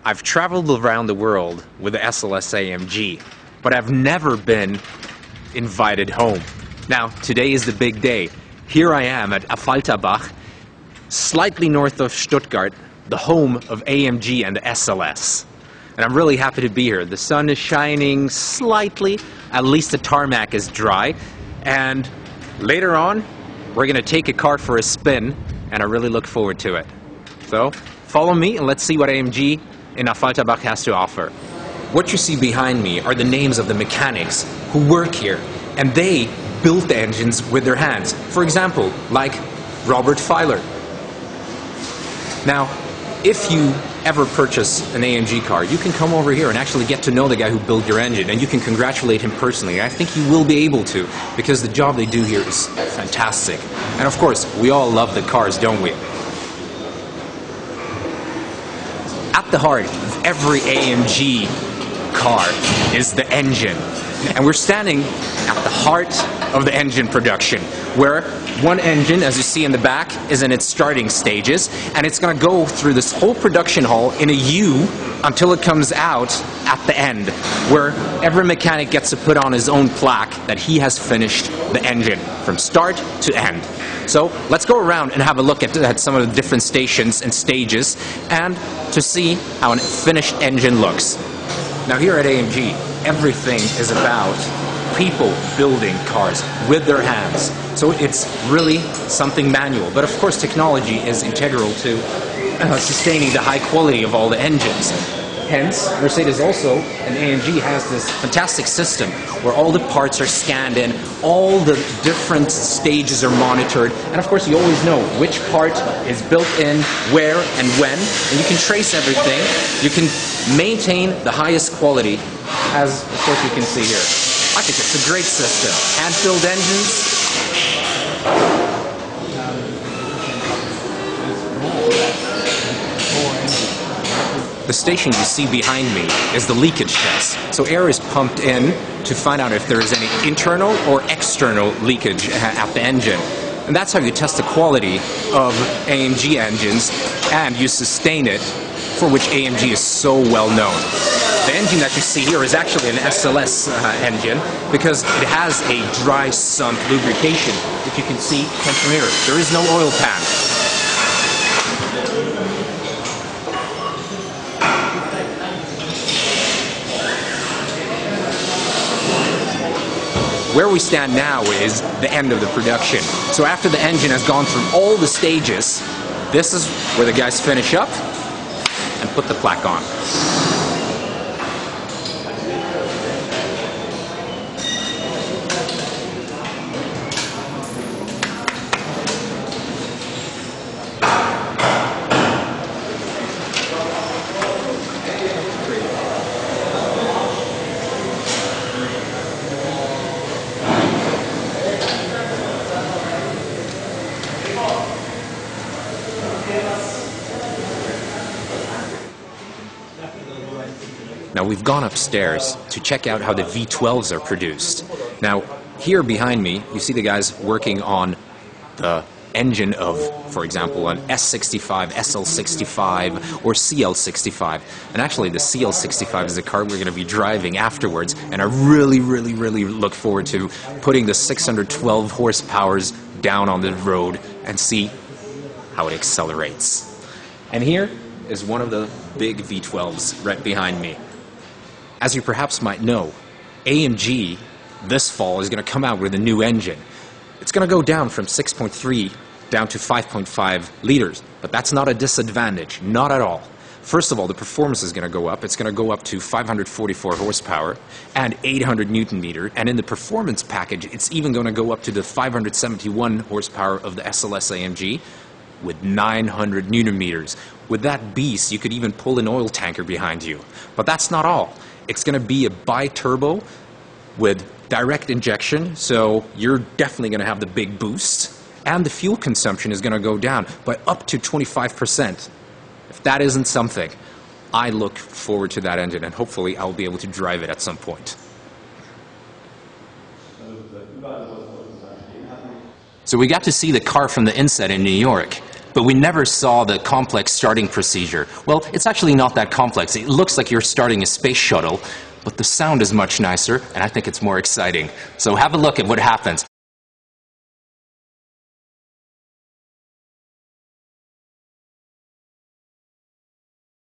I've traveled around the world with the SLS-AMG, but I've never been invited home. Now, today is the big day. Here I am at Affalterbach, slightly north of Stuttgart, the home of AMG and the SLS. And I'm really happy to be here. The sun is shining slightly, at least the tarmac is dry, and later on, we're going to take a car for a spin, and I really look forward to it. So, follow me and let's see what AMG in Affalterbach has to offer. What you see behind me are the names of the mechanics who work here, and they build the engines with their hands. For example, like Robert Feiler. Now, if you ever purchase an AMG car, you can come over here and actually get to know the guy who built your engine, and you can congratulate him personally. I think you will be able to, because the job they do here is fantastic. And of course, we all love the cars, don't we? At the heart of every AMG car is the engine. And we're standing at the heart of the engine production, where one engine, as you see in the back, is in its starting stages, and it's going to go through this whole production hall in a U until it comes out at the end, where every mechanic gets to put on his own plaque that he has finished the engine from start to end. So let's go around and have a look at some of the different stations and stages, and to see how a finished engine looks. Now here at AMG, everything is about people building cars with their hands. So it's really something manual. But of course technology is integral to sustaining the high quality of all the engines. Hence, Mercedes also, and AMG has this fantastic system where all the parts are scanned in, all the different stages are monitored, and of course you always know which part is built in, where and when, and you can trace everything. You can maintain the highest quality, as of course you can see here. I think it's a great system. Hand-filled engines. The station you see behind me is the leakage test. So air is pumped in to find out if there is any internal or external leakage at the engine. And that's how you test the quality of AMG engines, and you sustain it, for which AMG is so well known. The engine that you see here is actually an SLS engine, because it has a dry sump lubrication, which you can see from here. There is no oil pan. Where we stand now is the end of the production. So after the engine has gone through all the stages, this is where the guys finish up and put the plaque on. Now we've gone upstairs to check out how the V12s are produced. Now here behind me you see the guys working on the engine of, for example, an S65, SL65 or CL65. And actually the CL65 is the car we're going to be driving afterwards, and I really look forward to putting the 612 horsepowers down on the road and see how it accelerates. And here is one of the big V12s right behind me. As you perhaps might know, AMG this fall is going to come out with a new engine. It's going to go down from 6.3 down to 5.5 liters, but that's not a disadvantage, not at all. First of all, the performance is going to go up. It's going to go up to 544 horsepower and 800 Newton meter, and in the performance package, it's even going to go up to the 571 horsepower of the SLS-AMG with 900 Newton meters. With that beast, you could even pull an oil tanker behind you. But that's not all. It's going to be a bi-turbo with direct injection, so you're definitely going to have the big boost. And the fuel consumption is going to go down by up to 25%. If that isn't something, I look forward to that engine, and hopefully I'll be able to drive it at some point. So we got to see the car from the inside in New York. but we never saw the complex starting procedure. Well, it's actually not that complex. It looks like you're starting a space shuttle, but the sound is much nicer, and I think it's more exciting. So have a look at what happens.